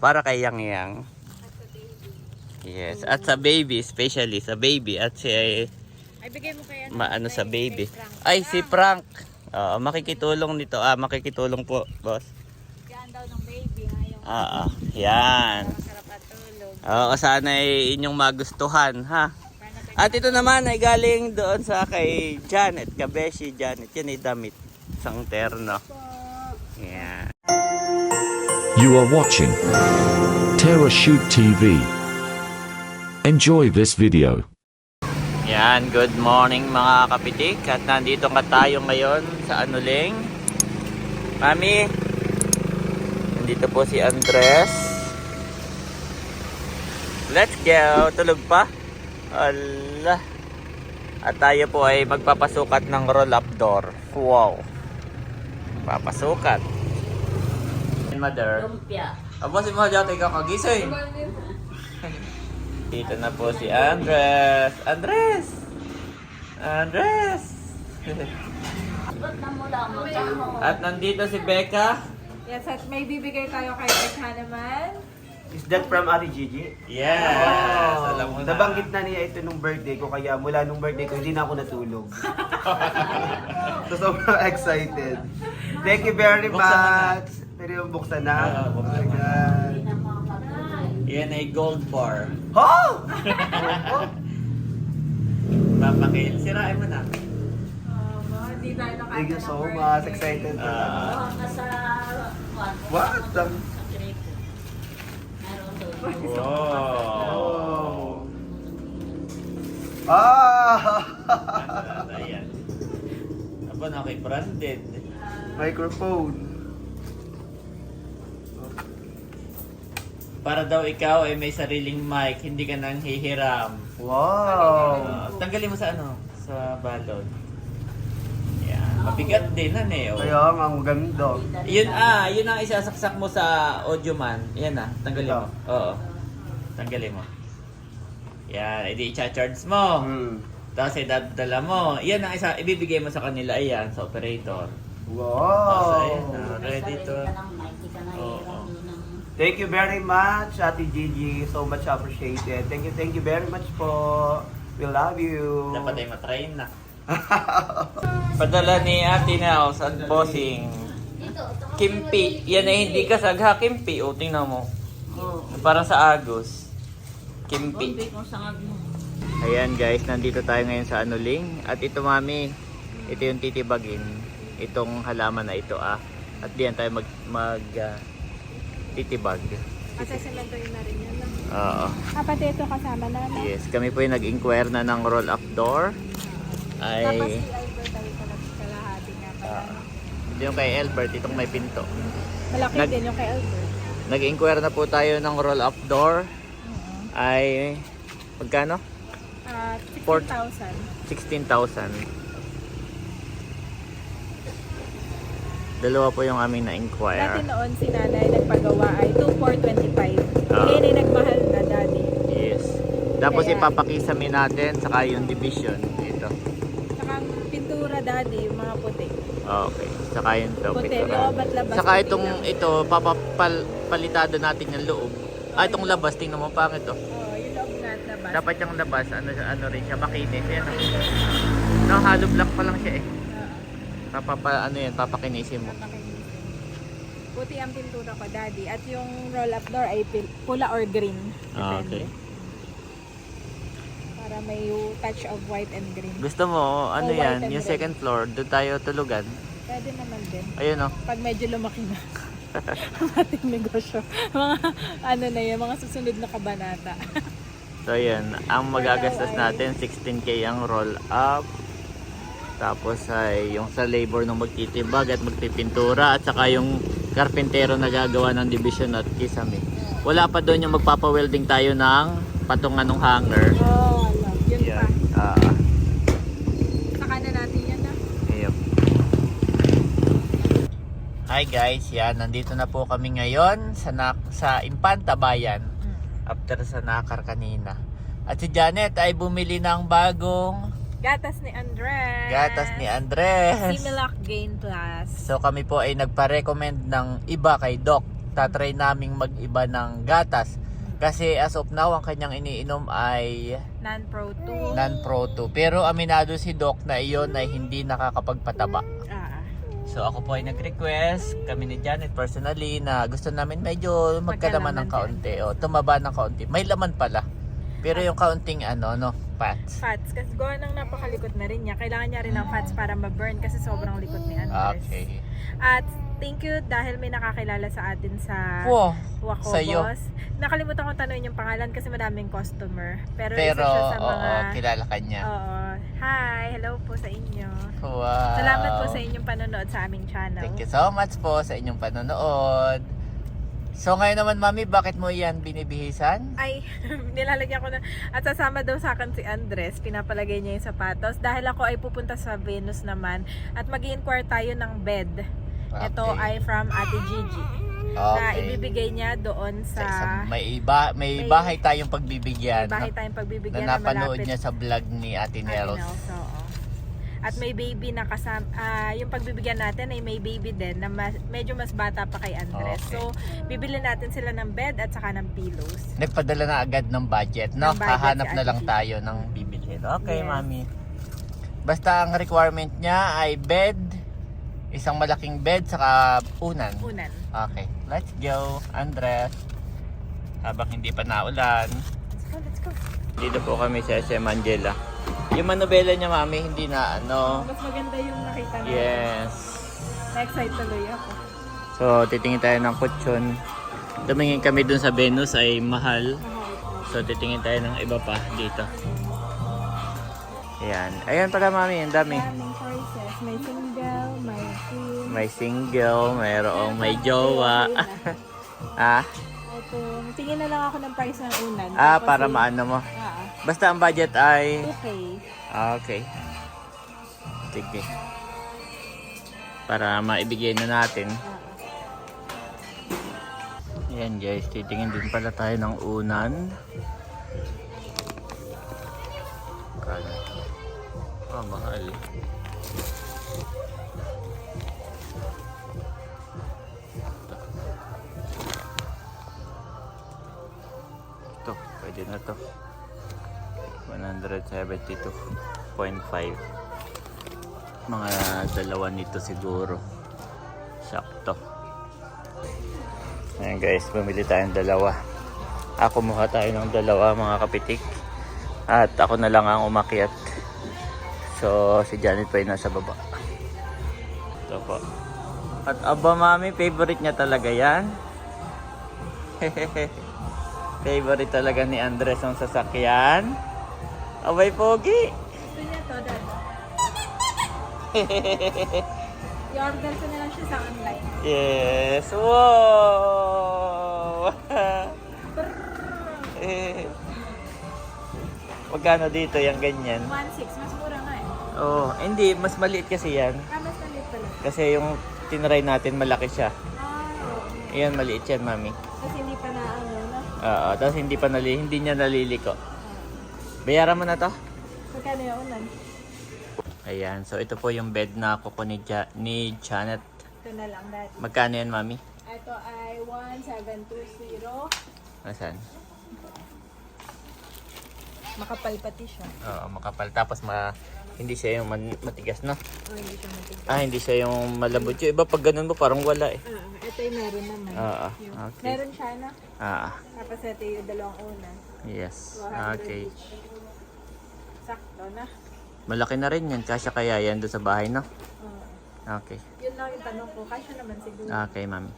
para kay Yang Yang. Yes, at sa baby, especially sa baby at si Ay, bigay mo kaya maano sa baby. Frank. Ay, si Frank. Makikitulong nito. Makikitulong po, boss. Yan daw ng baby. Yung Yan. masarap at tulog. Sana ay inyong magustuhan, ha? At ito naman ay galing doon sa kay Janet, Kabeshi Janet. Yan ay damit. Isang terno. Yan. You are watching Terra Shoot TV. Enjoy this video. Yan, good morning mga kapitik. At nandito nga tayo ngayon sa Anuling. Mami, nandito po si Andres. Let's go. Tulog pa? Allah. At tayo po ay magpapasukat ng roll-up door. Wow. Papasukat. Mother. Lumpia. Aba si Mahal ikaw kagising. Dito na po si Andres. Andres! Andres! Ba't na mula mo? At nandito si Becca. Yes, at may bibigay tayo kay Becca naman. Is that from Ate Gigi? Yes! Alam mo na. Nabanggit na niya ito nung birthday ko, kaya mula nung birthday ko, hindi na ako natulog. So, sobrang excited. Thank you very Buksan mo na. much. Pero yung buksan na. Oo, Oh buksan my na. God. Yan ay gold bar. Oh! Papakil. Sirain mo na. Hindi tayo nakain. Thank you so much. Excited na. What? Wow! Oh. Ah! Ayan. Aba, naki-branded. Microphone. Para daw ikaw ay may sariling mic, hindi ka nang hihiram. Wow! Tanggalin mo sa ano? Sa balon. Yan. Mabigat din, oh. Kaya nga, ang ganda. Yun ang isasaksak mo sa audio man. Yan tanggalin mo. Oo. Tanggalin mo. Yan, edi i-charge mo. Tapos idadala mo. Yan ang ibibigay mo sa kanila. Ayan, sa operator. Tapos Wow! ayan, ready to. Oo. Thank you very much, Ate Gigi. So much appreciated. Thank you very much po. We love you. Dapat ay matrain na. Padala ni Ate Nels at Bossing. Kimpi. Yan ay hindi kasagha. Kimpi. O, tingnan mo. Parang sa Agos. Kimpi. Ayan guys, nandito tayo ngayon sa Anuling. At ito mami, ito yung titibagin. Itong halaman na ito At diyan tayo titibag. Kasi sementoyin na rin yan. Oo. Pati ito kasama na. Yes, kami po yung nag-inquire na ng roll-up door. Tapos Ay, si Albert ay kalahati nga pala. ito yung kay Albert, itong may pinto. Malaki Nag- din yung kay Albert. Nag-inquire na po tayo ng roll-up door. Ay, magkano? 16,000. 16,000. Dalawa po yung aming Dati na-inquire. noon si nanay nagpagawa ay 2,425. Ngayon ay nagmahal na daddy. Yes. Tapos Kaya- ipapakisami natin saka yung division dito. Saka ang pintura daddy, yung mga puti. Okay. Saka yung to, Puti, pintura. loob at labas. Saka puti itong lang. ito, papalitado natin yung loob. Itong labas, tingnan mo pangit to. Yung loob nga at labas. Dapat yung labas, ano rin siya, makinis. Yan. No, hollow block pa lang siya eh. Papakinisin mo. Puti ang pintura ko daddy. At yung roll-up door ay pula or green. Okay. Depende. Para may touch of white and green. Gusto mo, ano Oh, white yan, and yung red. second floor, doon tayo tulugan. Pwede naman din. Ayun o. Pag medyo lumaki na. Ang ating negosyo. Mga ano na yan, mga susunod na kabanata. So yan, ang magagastos natin, 16K ang roll up. Tapos ay yung sa labor ng magtitibag at magpipintura at saka yung karpentero na gagawa ng division at kisame. Wala pa doon yung magpapa-welding tayo ng patungan ng hanger. Oh, wala. Yun Yan. pa. Saka na natin yan na. Yep. Hi guys, yan, nandito na po kami ngayon sa Impanta Bayan. After sa Nakar kanina. At si Janet ay bumili ng bagong Gatas ni Andres. gatas ni Andres. Similac Gain Plus. So kami po ay nagpa-recommend ng iba kay Doc. tatry naming mag-iba ng gatas. Kasi as of now, ang kanyang iniinom ay Non-Pro 2. non-Pro 2. Pero aminado si Doc na iyon ay hindi nakakapagpataba. So ako po ay nag-request, kami ni Janet personally, na gusto namin medyo magkalaman ng kaunti. O, tumaba ng kaunti. May laman pala. Pero yung kaunting fats. Fats. Kasi gawa ng napakalikot na rin niya. Kailangan niya rin ng fats para ma-burn kasi sobrang likot ni Andres. Okay. At thank you dahil may nakakilala sa atin sa Wow, Wako sa'yo. Boss. Nakalimutan kong tanongin yung pangalan kasi madaming customer. Pero Pero, isa siya sa mga... oo, kilala ka niya. Oo. Hi, hello po sa inyo. Wow. Salamat po sa inyong panonood sa aming channel. Thank you so much po sa inyong panonood. So ngayon naman, Mami, bakit mo yan binibihisan? Ay, nilalagyan ko na. At sasama daw sa akin si Andres. Pinapalagay niya yung sapatos. Dahil ako ay pupunta sa Venus naman. At mag-i-inquire tayo ng bed. Ito Okay. ay from Ate Gigi. Na Okay. ibibigay niya doon sa... May bahay tayong pagbibigyan. bahay tayong pagbibigyan Na na napanood malapit. niya sa vlog ni Ate Nels. Oo. At may baby na kasama, yung pagbibigyan natin ay may baby din na medyo mas bata pa kay Andres. Okay. So, bibili natin sila ng bed at saka ng pillows. Nagpadala na agad ng budget, no? Ng budget Hahanap si na Ate lang Gigi. tayo ng bibilhin. Okay, Yes. Mami. Basta ang requirement niya ay bed, isang malaking bed, saka unan. Unan. Okay, let's go, Andres. Habang hindi pa naulan. Let's go. Dito po kami sa SM Angela. Yung manobela niya, Mami, hindi na Mas maganda yung nakita natin. Yes. Na-excite tuloy ako. So, titingin tayo ng kutsyon. Tumingin kami dun sa Venus ay mahal. So, titingin tayo ng iba pa dito. Ayan. Ayan pala, Mami. Ang dami. Daming choices. May single, may queen. May single, mayroong may jowa. Ah? Ito, tingin na lang ako ng price ng unan. Ah, Tapos para yung- maano mo. Ah, Basta ang budget ay... 2K. Okay. Sige. Para maibigay na natin. Ayan guys, titingin din pala tayo ng unan. Kala. Oh, mahal. Ito, pwede na to. 172.5. Mga dalawa nito siguro. Sakto. Ayan guys, bumili tayong dalawa. Ako mukha tayo ng dalawa mga kapitik. At ako na lang ang umakyat. So si Janet pa yung nasa baba. Ito po. At aba mami, favorite niya talaga yan. Favorite talaga ni Andres ang sasakyan. Abay pogi. Gusto niya to, Dad. I-order ko na lang siya sa online. Yes. Wow. Magkano dito yung ganyan? 1.6, mas mura nga eh. Oh, hindi, mas maliit kasi yan. Mas maliit pala. Kasi yung tinry natin malaki siya. Oo. Ayan, maliit yan, mami. Kasi hindi pa na ano, no? Oo, tapos hindi niya naliliko. Bayaran mo na to? Magkano yung unan? Ayan, so ito po yung bed na kuko ni Janet. Ito na lang, Dad. Magkano yan, mami? Ito ay 1,720. Nasaan? Makapal pati siya. Oo, makapal. Tapos hindi siya yung matigas, no? O, hindi siya matigas. Ah, hindi siya yung malambot. Yung iba pag ganun mo, parang wala eh. Ito yung meron naman. Oo, Yung- okay. Meron siya na. Tapos ito yung dalawang unan. Yes. 200 Okay. each. Sakto na. Malaki na rin yan. Kasya kaya yan doon sa bahay, no? Oo. Okay. Yun lang yung tanong ko. Kasya naman siguro. Okay, mami.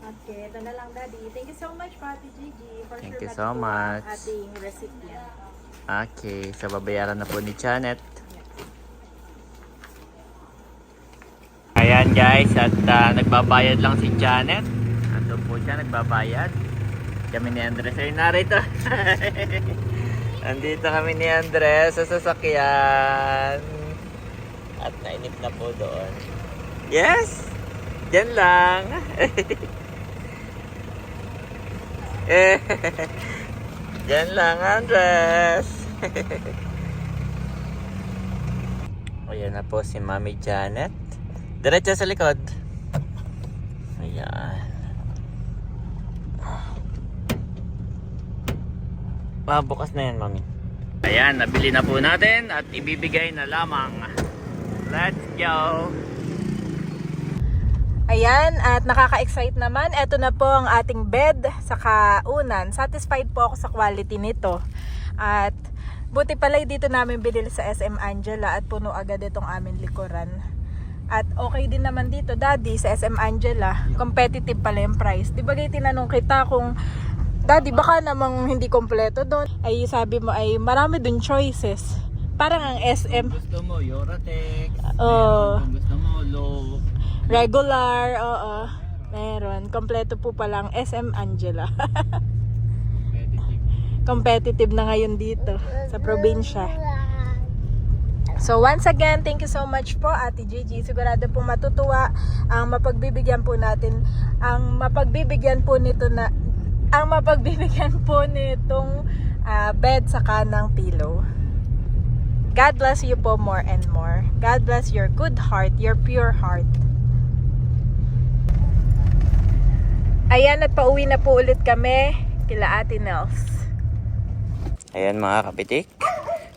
Okay, ito na lang, Daddy. Thank you so much, Pati Gigi. For Thank sure, you so matutuwa much. ang ating recipient. Okay. So, babayaran na po ni Janet. Ayan, guys. At nagbabayad lang si Janet. Ando po siya, nagbabayad. Kami ni Andres ay narito. Andito kami ni Andres sa sasakyan. At nainip na po doon. Yes! Diyan lang. Diyan lang, Andres. Ayan na po si Mami Janet. Diretso sa likod. Ayan. bukas na yan, mami. Ayan, nabili na po natin at ibibigay na lamang. Let's go! Ayan, at nakaka-excite naman. Ito na po ang ating bed sa kaunan. Satisfied po ako sa quality nito. At buti pala dito namin binili sa SM Angela at puno agad itong aming likuran. At okay din naman dito, Daddy, sa SM Angela. Competitive pala yung price. Di ba tinanong kita kung, Daddy, baka namang hindi kompleto doon? Ay sabi mo ay marami dun choices. Parang ang SM. Gusto mo, Yoratex. Oh. Kung gusto mo, low. Regular, oo. Meron. Kompleto po palang SM Angela. Competitive na ngayon dito sa probinsya. So once again, thank you so much po Ate Gigi. Sigurado po matutuwa ang mapagbibigyan po natin, ang mapagbibigyan po nitong bed sa kanang pillow. God bless you po more and more. God bless your good heart, your pure heart. Ayan, at pauwi na po ulit kami kila Ate Nels. Ayan mga kapitik.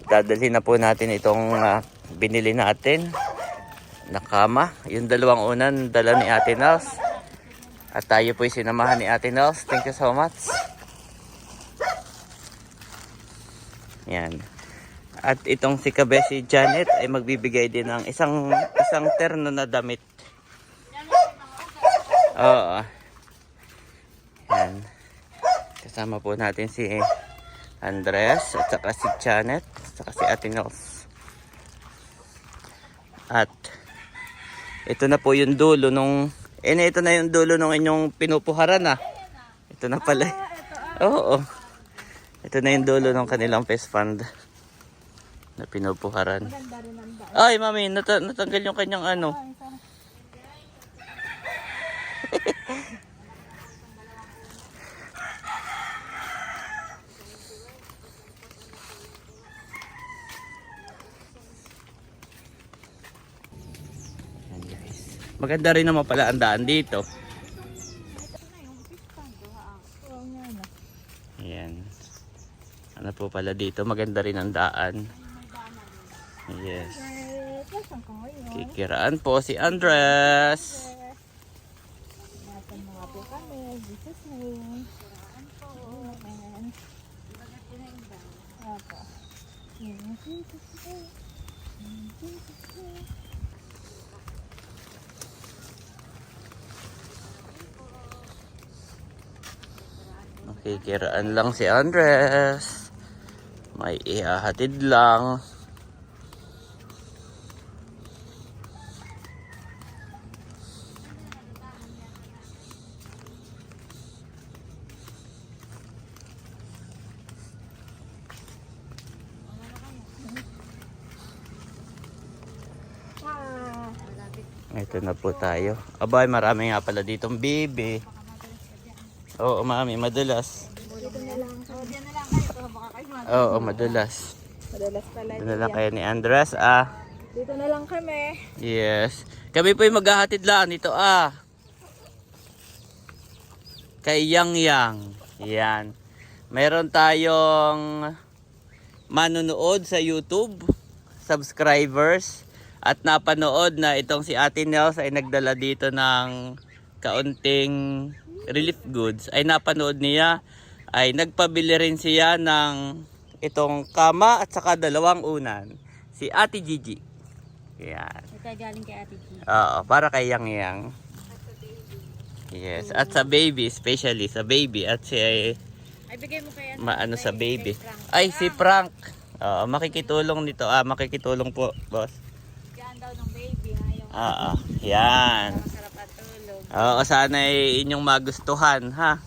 Dadalhin na po natin itong binili natin na kama. Yung dalawang unan, dala ni Ate Nels. At tayo po sinamahan ni Ate Nels. Thank you so much. Yan. At itong si Kabesi Janet ay magbibigay din ng isang terno na damit. Oo. Yan. Kasama po natin si Andres at saka si Janet at saka si Ate Nels. At ito na po yung dulo nung ito na yung dulo nung inyong pinupuharan Ito na pala. Oo. Ito na yung dulo ng kanilang fest fund na pinupuharan. Ay, mami, natanggal yung kanyang ano. Maganda rin naman pala ang daan dito. Ayan. Ano po pala dito? Maganda rin ang daan. Yes. Kikiraan po si Andres. Kikiraan lang si Andres. May ihahatid lang. Ito na po tayo. Abay, marami nga pala ditong bibi. Oo, mami, madulas. Oo, madulas. Madulas pala. Dito na lang kayo ni Andres, Dito na lang kami. Yes. Kami po yung maghahatid lang nito, Kay Yang Yang. Yan. Meron tayong manunood sa YouTube, subscribers, at napanood na itong si Ate Nels ay nagdala dito ng kaunting relief goods. Ay napanood niya, ay nagpabili rin siya ng itong kama at saka dalawang unan. Si Ate Gigi. Yan. Ito galing kay Ate Gigi. Oo, para kay Yang Yang. Yes, at sa baby, especially sa baby at si Ay, bigay mo kaya maano sa baby. Ay, si Frank. Oo, makikitulong nito. Makikitulong po, boss. Diyan daw ng baby. Ayaw. Oo, yan. Masarap at tulog. Oo, sana ay inyong magustuhan, ha?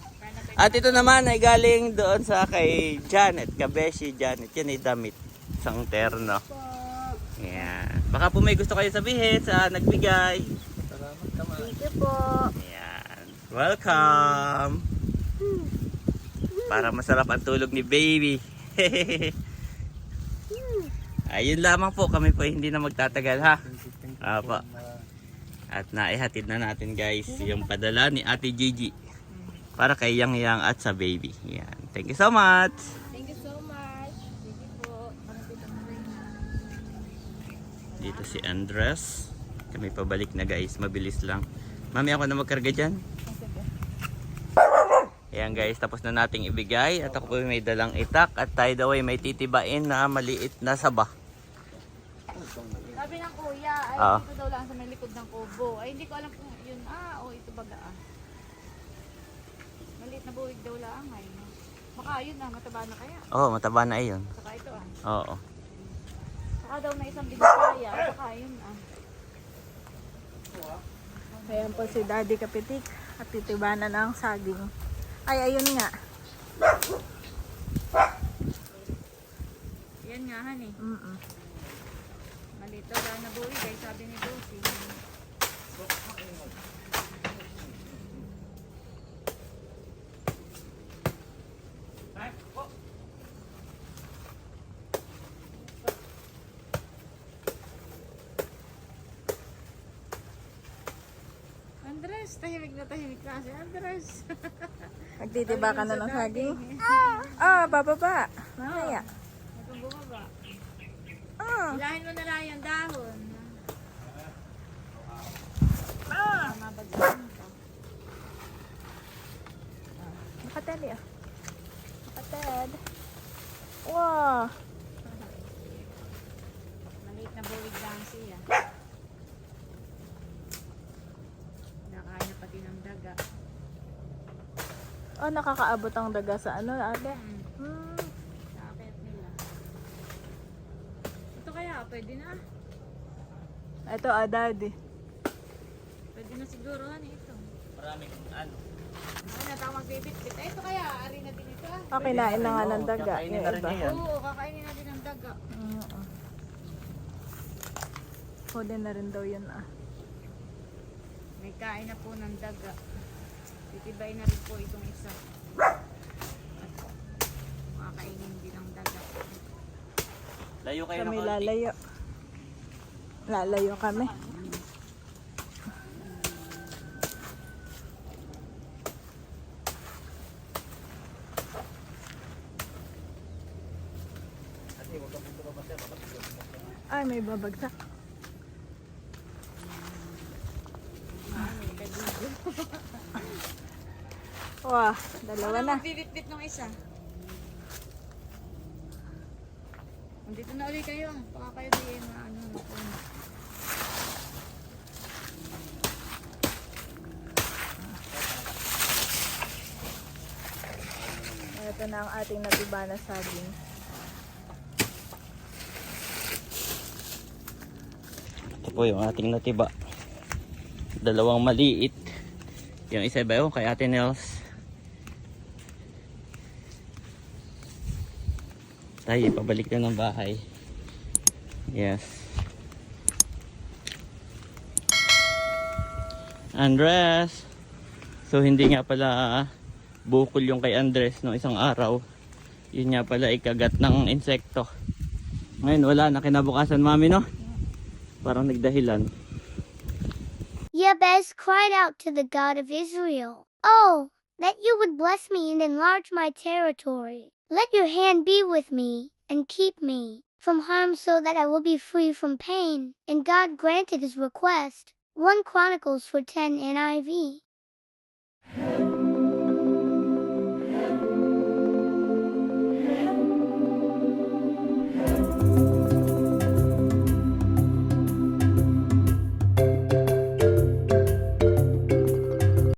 At ito naman ay galing doon sa kay Janet, Kabeshi Janet. Yan ay damit. Isang terno. Yan. Baka po may gusto kayo sabihin sa nagbigay. Thank you po. Yan. Welcome. Para masarap ang tulog ni baby. Ayun lamang po, kami po hindi na magtatagal, ha? Apo. At naihatid na natin, guys, yung padala ni Ate Gigi para kay Yang Yang at sa baby. Yan. Thank you so much. Thank you so Nandito si Andres. Kami pabalik na guys. Mabilis lang. Mami, ako na magkarga dyan. Ayan guys, tapos na nating ibigay. At ako po may dalang itak. At tayo daw ay may titibain na maliit na saba. Sabi ng kuya, ay Ah. dito daw lang sa may likod ng kubo. Ay hindi ko alam kung yun o ito baga Maliit na buwig daw lang ay. Baka yun mataba na kaya. Oo, mataba na iyon. Saka ito Oo. Saka daw na isang bigkaya. Baka yun Ayan po si Daddy Kapitik at titibanan ang saging. Ay, ayun nga. Yan nga honey. Maliit daw lang na buwig ay sabi ni Bossy. Andres, tahimik na tahimik na si Andres. Nagtitiba ka na ng saging? Bababa. Mamaya. Kung bumaba. Ah. Ilahin mo na lang yung dahon. Mabagsakan ka. Nakatali ah. Nakatad. Wow. Maliit na buwig lang siya. Nakain na pati ng daga. Oh, nakakaabot ang daga sa ano, ate? Sa akit nila. Ito kaya, pwede na. Ito, Daddy. Pwede na siguro, honey, ito. Maraming ano. Ay, natang magbibit-bit. Ay, ito kaya, ari na din ito Kinain na nga ng daga. Kakainin Yung na rin iba. niya yan. Oo, kakainin natin ng daga. Huli na rin daw yun May kain na po ng daga. Titibay na rin po itong isa. At makakainin din ng daga. Layo kayo Kami ng konti. lalayo. Lalayo kami. Ay, may babagsak. Wah, dalawa na. Magbibit-bit ng isa. Nandito na ulit kayo. Baka kayo di maano na po. Ito na ang ating natiba na saging. Ito po yung ating natiba. Dalawang maliit. Yung isa ba yun kay Ate Nels. Tayo, pabalik na ng bahay. Yes. Andres. So hindi nga pala bukol yung kay Andres no isang araw. Yun nga pala ikagat ng insekto. Ngayon wala na, kinabukasan mami no. Parang nagdahilan. Jabez cried out to the God of Israel, "Oh, that you would bless me and enlarge my territory. Let your hand be with me, and keep me from harm so that I will be free from pain." And God granted his request. 1 Chronicles 4:10 NIV.